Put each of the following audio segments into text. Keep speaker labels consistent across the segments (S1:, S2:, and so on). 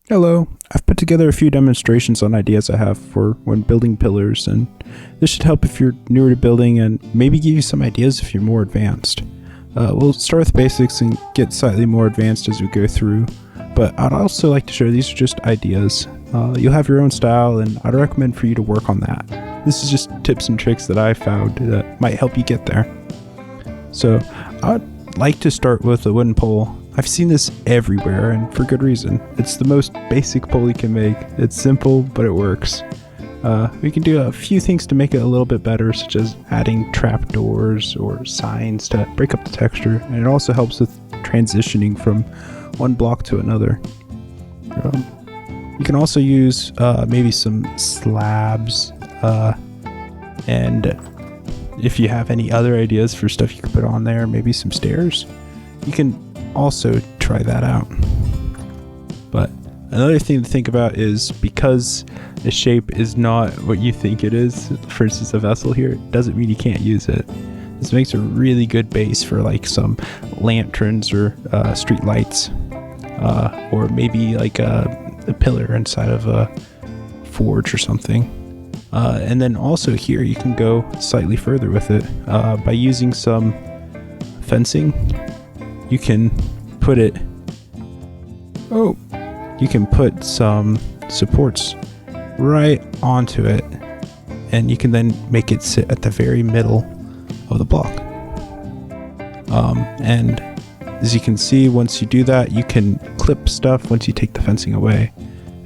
S1: Hello, I've put together a few demonstrations on ideas I have for when building pillars, and this should help if you're newer to building and maybe give you some ideas if you're more advanced. We'll start with basics and get slightly more advanced as we go through, but I'd also like to share these are just ideas. You'll have your own style, and I'd recommend for you to work on that. This is just tips and tricks that I found that might help you get there. So I'd like to start with a wooden pole. I've seen this everywhere, and for good reason. It's the most basic pole you can make. It's simple, but it works. We can do a few things to make it a little bit better, such as adding trapdoors or signs to break up the texture, and it also helps with transitioning from one block to another. You can also use maybe some slabs, and if you have any other ideas for stuff you could put on there, maybe some stairs, you can also try that out. But another thing to think about is because the shape is not what you think it is, for instance a vessel here, doesn't mean you can't use it. This makes a really good base for like some lanterns or street lights, or maybe like a pillar inside of a forge or something. And then also here you can go slightly further with it by using some fencing. You can put some supports right onto it, and you can then make it sit at the very middle of the block. And as you can see, once you do that, you can clip stuff once you take the fencing away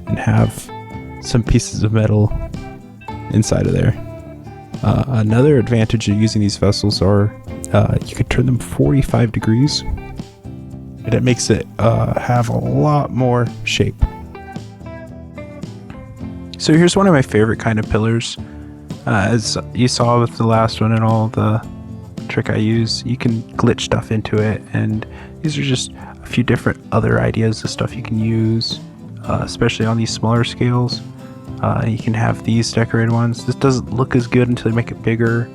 S1: and have some pieces of metal inside of there. Another advantage of using these vessels are you could turn them 45 degrees, and it makes it have a lot more shape. So here's one of my favorite kind of pillars. As you saw with the last one and all the trick I use, you can glitch stuff into it, and these are just a few different other ideas of stuff you can use, especially on these smaller scales. You can have these decorated ones. This doesn't look as good until you make it bigger.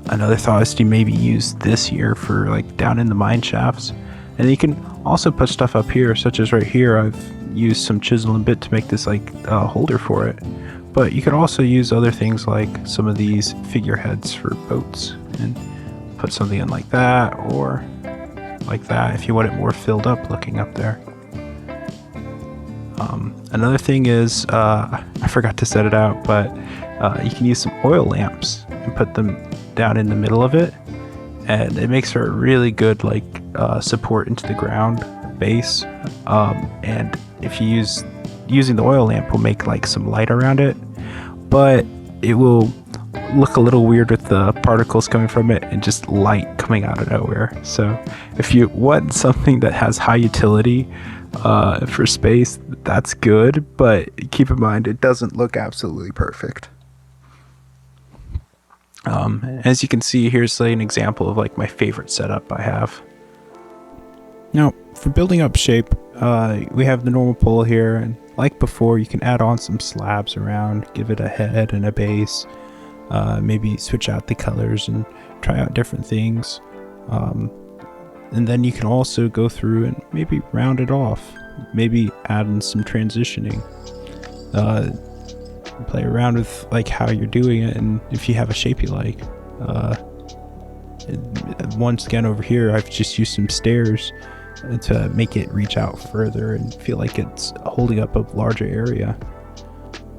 S1: Another thought is to maybe use this here for like down in the mine shafts. And you can also put stuff up here, such as right here. I've used some chisel and bit to make this like holder for it. But you could also use other things like some of these figureheads for boats and put something in like that or like that if you want it more filled up looking up there. Another thing is, I forgot to set it out, but you can use some oil lamps and put them down in the middle of it, and it makes for a really good like support into the ground base. And if you using the oil lamp will make like some light around it, but it will look a little weird with the particles coming from it and just light coming out of nowhere. So if you want something that has high utility for space, that's good, but keep in mind it doesn't look absolutely perfect. As you can see, here's like an example of like my favorite setup I have. Now for building up shape, we have the normal pole here, and like before you can add on some slabs around, give it a head and a base, maybe switch out the colors and try out different things. And then you can also go through and maybe round it off, maybe add in some transitioning, play around with like how you're doing it, and if you have a shape you like. Once again over here I've just used some stairs to make it reach out further and feel like it's holding up a larger area.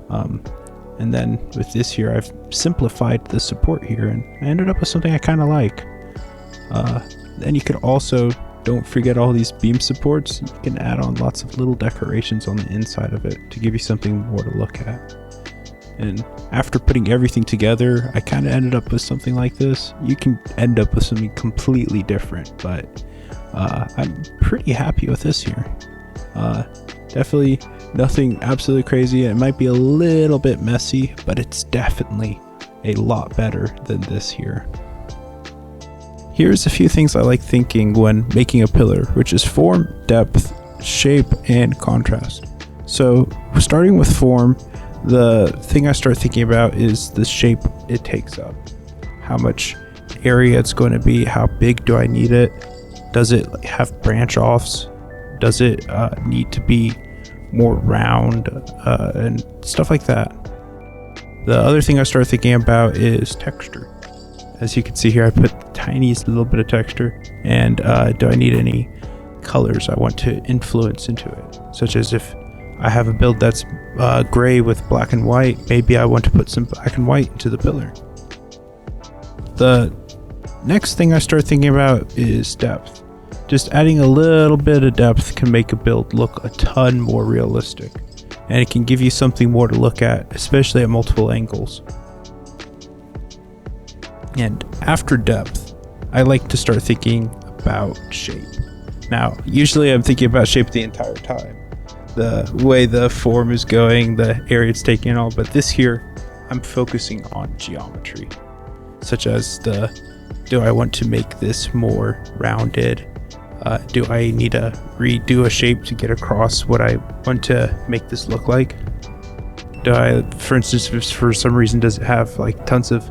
S1: And then with this here I've simplified the support here, and I ended up with something I kind of like. And you could also, don't forget all these beam supports. You can add on lots of little decorations on the inside of it to give you something more to look at. And after putting everything together, I kind of ended up with something like this. You can end up with something completely different, but I'm pretty happy with this here. Definitely nothing absolutely crazy. It might be a little bit messy, but it's definitely a lot better than this here. Here's a few things I like thinking when making a pillar, which is form, depth, shape, and contrast. So starting with form, the thing I start thinking about is the shape it takes up. How much area it's going to be, how big do I need it? Does it have branch offs? Does it need to be more round and stuff like that. The other thing I started thinking about is texture. As you can see here, I put the tiniest little bit of texture. And do I need any colors I want to influence into it? Such as if I have a build that's gray with black and white, maybe I want to put some black and white into the pillar. The next thing I start thinking about is depth. Just adding a little bit of depth can make a build look a ton more realistic, and it can give you something more to look at, especially at multiple angles. And after depth, I like to start thinking about shape. Now, usually I'm thinking about shape the entire time. The way the form is going, the area it's taking and all, but this here, I'm focusing on geometry. Such as do I want to make this more rounded? Do I need to redo a shape to get across what I want to make this look like? Do I, for instance, if for some reason does it have like tons of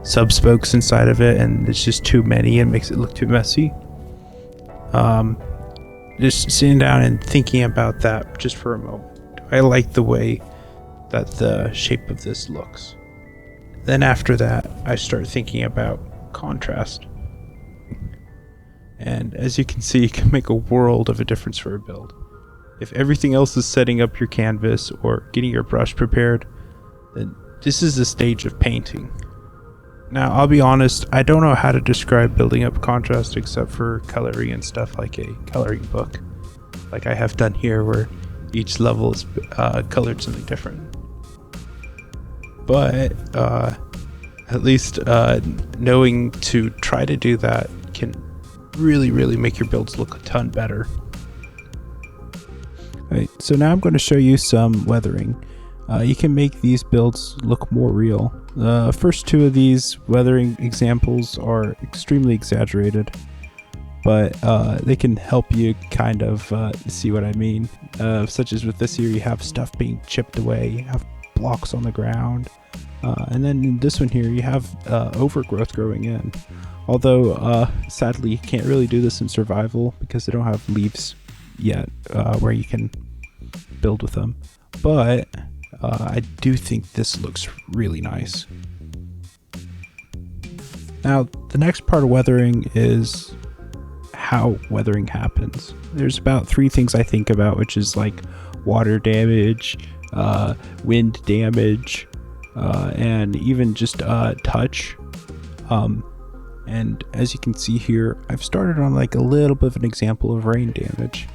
S1: sub-spokes inside of it and it's just too many and makes it look too messy? Just sitting down and thinking about that just for a moment. I like the way that the shape of this looks. Then after that, I start thinking about contrast. And as you can see, it can make a world of a difference for a build. If everything else is setting up your canvas or getting your brush prepared, then this is the stage of painting. Now, I'll be honest, I don't know how to describe building up contrast except for coloring and stuff like a coloring book, like I have done here, where each level is colored something different. But at least knowing to try to do that can really make your builds look a ton better. Alright, so now I'm going to show you some weathering. You can make these builds look more real. The first two of these weathering examples are extremely exaggerated, but they can help you kind of see what I mean. Such as with this here, you have stuff being chipped away, you have blocks on the ground, and then in this one here you have overgrowth growing in. Although sadly you can't really do this in survival because they don't have leaves yet where you can build with them, but I do think this looks really nice. Now the next part of weathering is how weathering happens. There's about 3 things I think about, which is like water damage, wind damage, and even just touch. And as you can see here, I've started on like a little bit of an example of rain damage.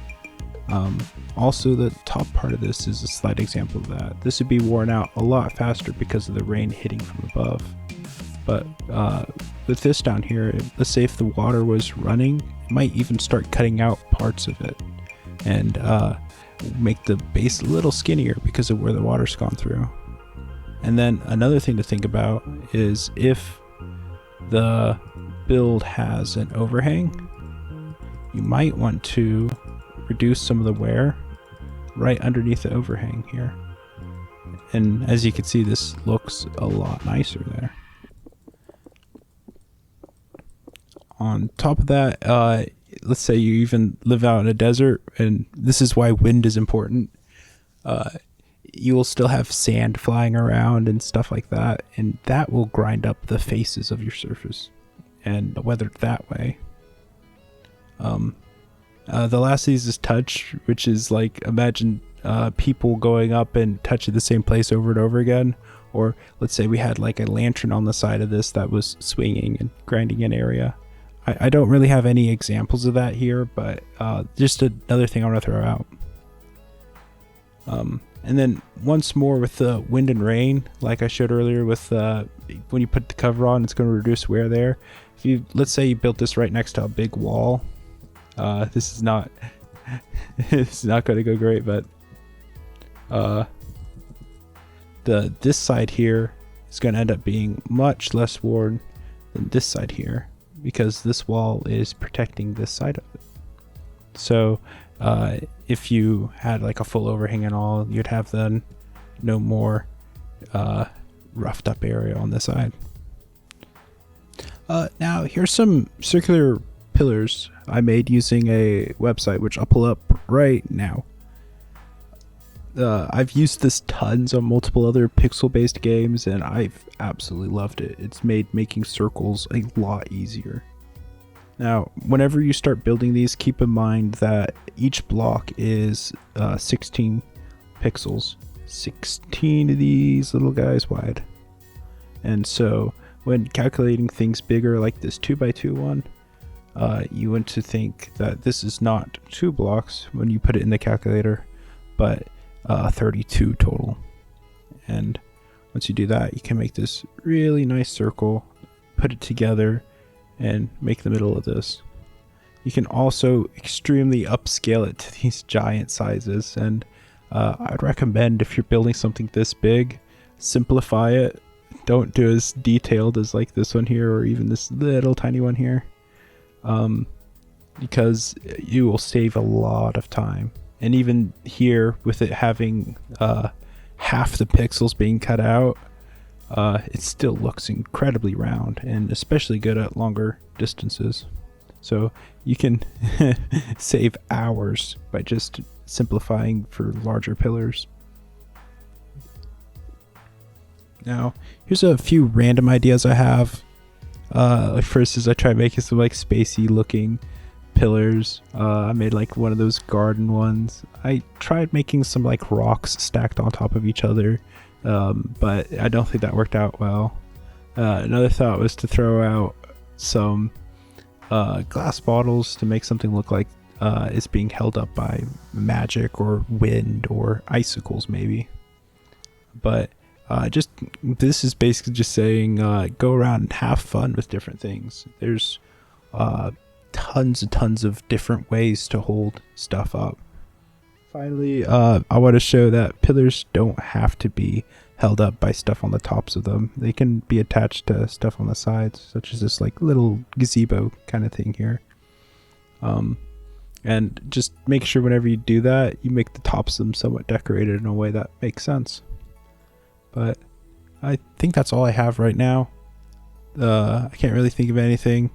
S1: Also, the top part of this is a slight example of that. This would be worn out a lot faster because of the rain hitting from above. But with this down here, let's say if the water was running, it might even start cutting out parts of it and make the base a little skinnier because of where the water's gone through. And then another thing to think about is if the build has an overhang, you might want to reduce some of the wear right underneath the overhang here. And as you can see, this looks a lot nicer there. On top of that, let's say you even live out in a desert, and this is why wind is important. You will still have sand flying around and stuff like that, and that will grind up the faces of your surface and weather it that way. The last of these is touch, which is like, imagine people going up and touching the same place over and over again. Or let's say we had like a lantern on the side of this that was swinging and grinding an area. I don't really have any examples of that here, but just another thing I want to throw out. And then once more with the wind and rain, like I showed earlier with when you put the cover on, it's going to reduce wear there. If you, let's say you built this right next to a big wall, this is not it's not going to go great, but this side here is going to end up being much less worn than this side here, because this wall is protecting this side of it. So if you had like a full overhang and all, you'd have then no more roughed up area on this side. Now here's some circular pillars I made using a website, which I'll pull up right now. I've used this tons on multiple other pixel-based games, and I've absolutely loved it. It's made making circles a lot easier. Now, whenever you start building these, keep in mind that each block is 16 pixels. 16 of these little guys wide. And so, when calculating things bigger like this 2x2 one, you want to think that this is not 2 blocks when you put it in the calculator, but 32 total. And once you do that, you can make this really nice circle, put it together, and make the middle of this. You can also extremely upscale it to these giant sizes, and I'd recommend, if you're building something this big, simplify it. Don't do as detailed as like this one here, or even this little tiny one here, because you will save a lot of time. And even here, with it having half the pixels being cut out, it still looks incredibly round, and especially good at longer distances. So you can save hours by just simplifying for larger pillars. Now, here's a few random ideas I have. First is I tried making some like spacey looking pillars. I made like one of those garden ones. I tried making some like rocks stacked on top of each other, but I don't think that worked out well. Another thought was to throw out some glass bottles to make something look like it's being held up by magic or wind or icicles maybe. But this is basically just saying go around and have fun with different things. There's tons and tons of different ways to hold stuff up. Finally, I want to show that pillars don't have to be held up by stuff on the tops of them. They can be attached to stuff on the sides, such as this like little gazebo kind of thing here. And just make sure whenever you do that, you make the tops of them somewhat decorated in a way that makes sense. But I think that's all I have right now. I can't really think of anything.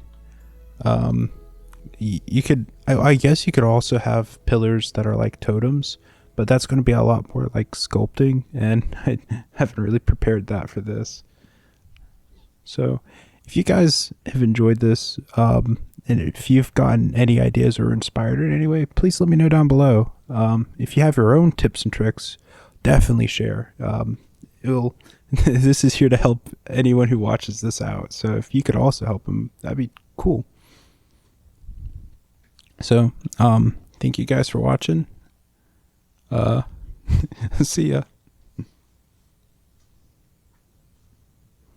S1: You could, I guess you could also have pillars that are like totems, but that's going to be a lot more like sculpting, and I haven't really prepared that for this. So if you guys have enjoyed this, and if you've gotten any ideas or inspired in any way, please let me know down below. If you have your own tips and tricks, definitely share. This is here to help anyone who watches this out. So if you could also help them, that'd be cool. So, thank you guys for watching. See ya.